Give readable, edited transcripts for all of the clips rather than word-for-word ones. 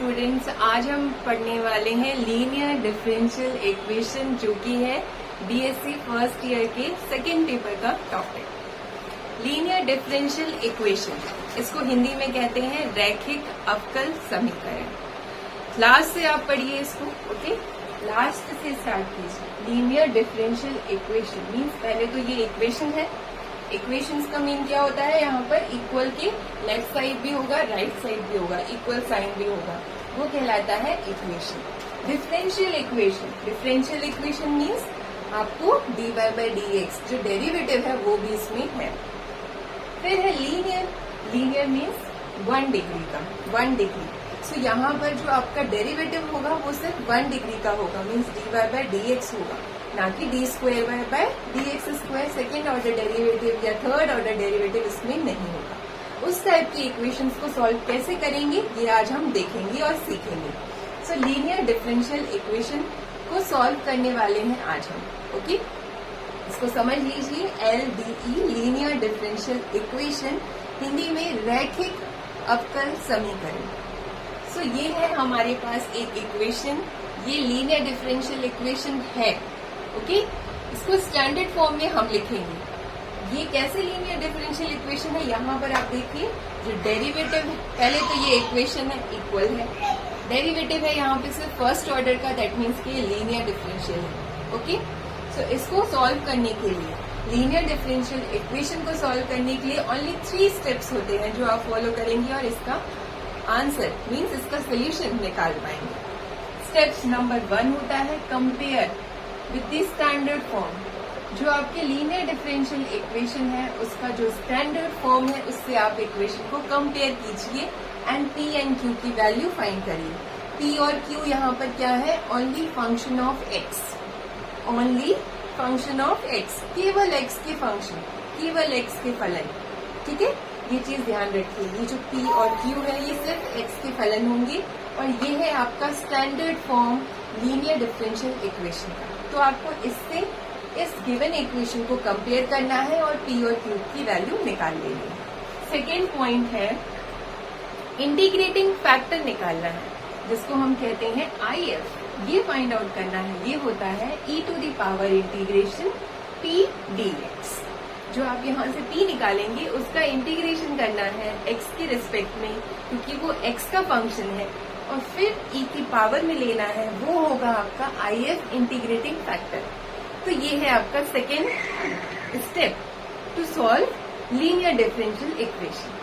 Students, आज हम पढ़ने वाले हैं लीनियर डिफरेंशियल इक्वेशन, जो कि है बीएससी फर्स्ट ईयर के सेकेंड पेपर का टॉपिक। लीनियर डिफरेंशियल इक्वेशन, इसको हिंदी में कहते हैं रैखिक अवकल समीकरण। लास्ट से आप पढ़िए इसको, ओके? लास्ट से स्टार्ट कीजिए। लीनियर डिफरेंशियल इक्वेशन मीन्स, पहले तो ये इक्वेशन है। इक्वेशंस का मीन क्या होता है? यहाँ पर इक्वल के लेफ्ट साइड भी होगा, राइट साइड भी होगा, इक्वल साइन भी होगा, वो कहलाता है इक्वेशन। डिफरेंशियल इक्वेशन मीन्स आपको dy by dx जो डेरिवेटिव है वो भी इसमें है। फिर है लीनियर मीन्स 1 डिग्री का, 1 डिग्री। सो यहाँ पर जो आपका डेरिवेटिव होगा वो सिर्फ 1 डिग्री का होगा, मीन्स dy by dx होगा, ना कि d square by dx square. Second order derivative या थर्ड ऑर्डर डेरिवेटिव इसमें नहीं होगा। उस टाइप की इक्वेशंस को सॉल्व कैसे करेंगे ये आज हम देखेंगे और सीखेंगे। सो लीनियर डिफरेंशियल इक्वेशन को सॉल्व करने वाले हैं आज हम, ओके? इसको समझ लीजिए, LDE linear differential equation, Hindi में रैखिक अवकल समीकरण। सो ये है हमारे पास एक इक्वेशन, ये लीनियर डिफरेंशियल इक्वेशन है, ओके? इसको स्टैंडर्ड फॉर्म में हम लिखेंगे। ये कैसे लीनियर डिफरेंशियल इक्वेशन है? यहाँ पर आप देखिए, जो डेरिवेटिव है, पहले तो ये इक्वेशन है, इक्वल है, डेरिवेटिव है यहाँ पे सिर्फ फर्स्ट ऑर्डर का, दैट मीन्स कि ये लीनियर डिफरेंशियल है, ओके? सो इसको सॉल्व करने के लिए, लीनियर डिफरेंशियल इक्वेशन को सॉल्व करने के लिए ओनली 3 स्टेप्स होते हैं जो आप फॉलो करेंगे और इसका आंसर मीन्स इसका सोल्यूशन निकाल पाएंगे। स्टेप्स नंबर 1 होता है compare with the standard form. जो आपके लीनियर डिफरेंशियल इक्वेशन है उसका जो स्टैंडर्ड फॉर्म है उससे आप इक्वेशन को कंपेयर कीजिए एंड पी एंड क्यू की वैल्यू फाइंड करिए। पी और क्यू यहाँ पर क्या है? Only function of x, only function of x, केवल एक्स के फंक्शन, केवल एक्स के फलन, ठीक है? ये चीज ध्यान रखिए, ये जो पी और क्यू है ये सिर्फ एक्स के फलन होंगे और ये है आपका standard form linear differential equation का। तो आपको इससे इस गिवन इक्वेशन को कंपेयर करना है और पी और क्यू की वैल्यू निकाल लेनी है। सेकेंड पॉइंट है इंटीग्रेटिंग फैक्टर निकालना है, जिसको हम कहते हैं IF। ये फाइंड आउट करना है, ये होता है e⁻ इंटीग्रेशन p dx। जो आप यहाँ से p निकालेंगे उसका इंटीग्रेशन करना है x के रिस्पेक्ट में, क्योंकि वो x का फंक्शन है, और फिर e की पावर में लेना है, वो होगा आपका IF इंटीग्रेटिंग फैक्टर। तो ये है आपका second step to solve linear differential equation.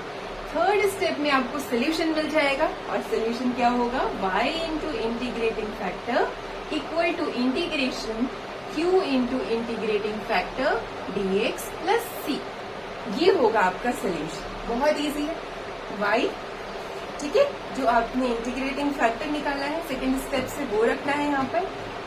Third step में आपको सोल्यूशन मिल जाएगा और सोल्यूशन क्या होगा? y into integrating factor equal to integration q into integrating factor dx plus c। ये होगा आपका सोल्यूशन। बहुत इजी है, y, ठीक है? जो आपने इंटीग्रेटिंग फैक्टर निकाला है सेकेंड स्टेप से वो रखना है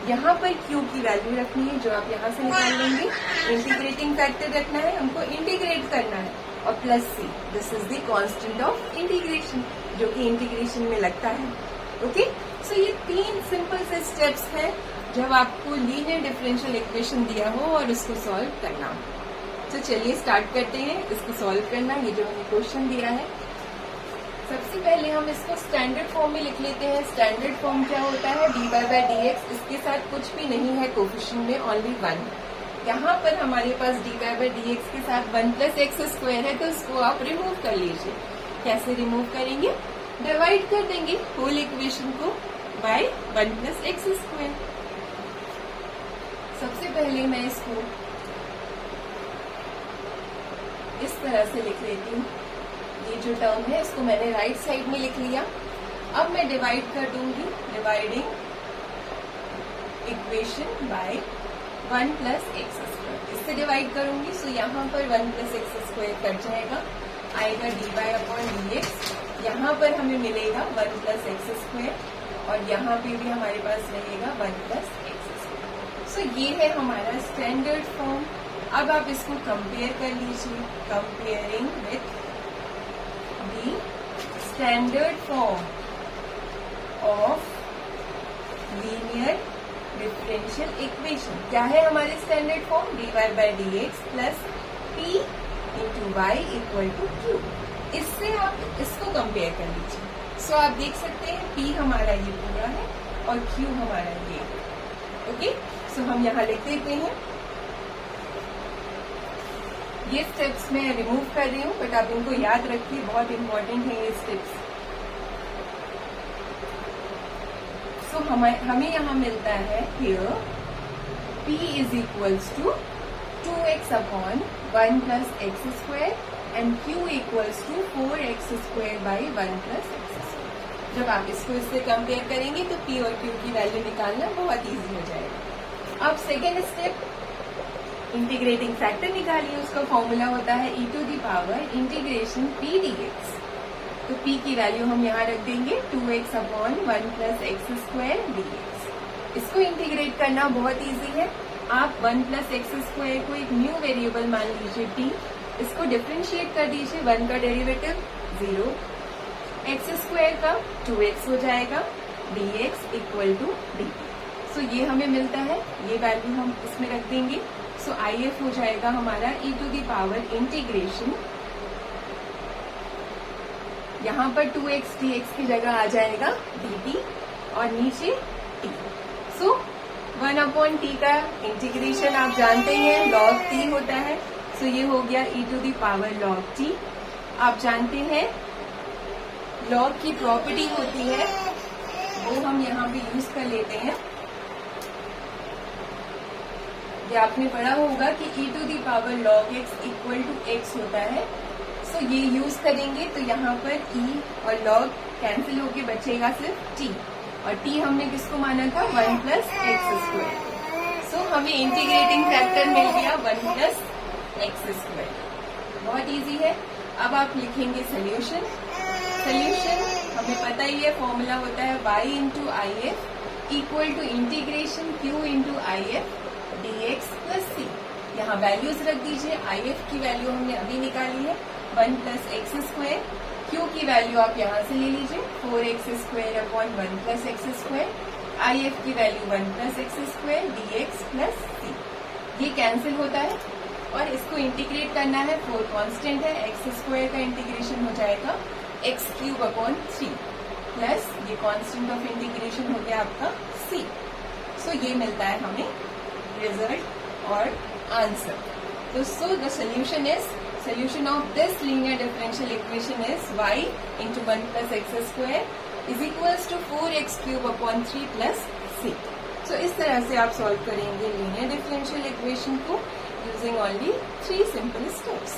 यहाँ पर q की वैल्यू रखनी है जो आप यहाँ से निकाल लेंगे, इंटीग्रेटिंग फैक्टर रखना है, हमको इंटीग्रेट करना है, और plus c, this is the constant of integration जो कि इंटीग्रेशन में लगता है, ओके? सो ये 3 सिंपल से स्टेप्स हैं जब आपको लीनियर डिफरेंशियल इक्वेशन दिया हो और उसको सॉल्व करना हो। तो चलिए स्टार्ट करते हैं इसको सॉल्व करना। ये जो हमें क्वेश्चन दिया है, सबसे पहले हम इसको स्टैंडर्ड फॉर्म में लिख लेते हैं। स्टैंडर्ड फॉर्म क्या होता है? dy by dx, इसके साथ कुछ भी नहीं है कोफिशिएंट में, ओनली 1। यहाँ पर हमारे पास dy by dx के साथ 1 प्लस एक्स स्क्वायर है, तो इसको आप रिमूव कर लीजिए। कैसे रिमूव करेंगे? डिवाइड कर देंगे होल इक्वेशन को बाय 1 प्लस एक्स स्क्वायर। सबसे पहले मैं इसको इस तरह से लिख लेती हूँ। ये जो टर्म है इसको मैंने राइट साइड में लिख लिया। अब मैं डिवाइड कर दूंगी, dividing equation by 1 plus x square, इससे डिवाइड करूंगी। सो यहाँ पर 1 प्लस एक्स स्क्वायर कट जाएगा, आएगा dy/dx। यहाँ पर हमें मिलेगा 1 प्लस एक्स स्क्वायर और यहाँ पे भी हमारे पास रहेगा 1 प्लस एक्स स्क्वायर। सो ये है हमारा स्टैंडर्ड फॉर्म। अब आप इसको कंपेयर कर लीजिए, comparing with the standard form of linear differential equation. क्या है हमारे standard form? dy by dx plus p into y equal to q। इससे आप इसको कंपेयर कर लीजिए। सो आप देख सकते हैं P हमारा ये पूरा है और Q हमारा ये। ओके, सो हम यहाँ लिख देते हैं। ये स्टेप्स मैं रिमूव कर रही हूँ, बट आप इनको याद रखिए, बहुत इंपॉर्टेंट है ये स्टेप्स। सो हमें यहाँ मिलता है here P is equals to 2x upon 1 plus x square and Q equals to 4x स्क्वायर बाई 1 प्लस एक्स स्क्वायर। जब आप इसको इससे कंपेयर करेंगे तो P और Q की वैल्यू निकालना बहुत इजी हो जाएगा। अब सेकेंड स्टेप, इंटीग्रेटिंग फैक्टर निकालिए। उसका फॉर्मूला होता है e to the power integration P dx। तो P की वैल्यू हम यहाँ रख देंगे 2x upon 1 plus x square dx। इसको इंटीग्रेट करना बहुत इजी है। आप 1 प्लस एक्स स्क्वायर को एक न्यू वेरिएबल मान लीजिए t, इसको डिफ्रेंशिएट कर दीजिए। 1 का डेरिवेटिव 0, एक्स स्क्वायर का 2x हो जाएगा, dx इक्वल टू dt। सो ये हमें मिलता है, ये वैल्यू हम इसमें रख देंगे। सो IF हो जाएगा हमारा e to the power integration, यहाँ पर 2x dx की जगह आ जाएगा dt और नीचे t। सो 1 अपॉन t का इंटीग्रेशन आप जानते हैं log t होता है। सो ये हो गया e to the power log t। आप जानते हैं log की प्रॉपर्टी होती है, वो हम यहाँ पे यूज कर लेते हैं। ये आपने पढ़ा होगा कि e to the power log x equal to x होता है। सो ये यूज करेंगे तो यहाँ पर e और log कैंसिल होके बचेगा सिर्फ t, और t हमने किसको माना था 1 प्लस एक्स स्क्वायर। सो हमें इंटीग्रेटिंग फैक्टर मिल गया 1 प्लस एक्स स्क्वायर। बहुत इजी है। अब आप लिखेंगे सोल्यूशन। सोल्यूशन हमें पता ही है, फॉर्मूला होता है y into I F equal to integration q into I F dx plus c। यहाँ वैल्यूज रख दीजिए। IF की वैल्यू हमने अभी निकाली है 1 प्लस एक्स स्क्वायर, Q की वैल्यू आप यहाँ से ले लीजिए 4x square upon 1 plus x square, IF की value 1 plus x square dx plus c। ये कैंसिल होता है और इसको इंटीग्रेट करना है। 4 कांस्टेंट है, एक्स स्क्वायर का इंटीग्रेशन हो जाएगा एक्स क्यूब अपॉन 3 प्लस ये कांस्टेंट ऑफ इंटीग्रेशन हो गया आपका c। सो ये मिलता है हमें रिजल्ट और आंसर। तो so the solution of this linear differential equation is y into 1 plus x square is equals to 4x cube upon 3 plus c। So इस तरह से आप सॉल्व करेंगे linear differential equation को using only 3 simple steps।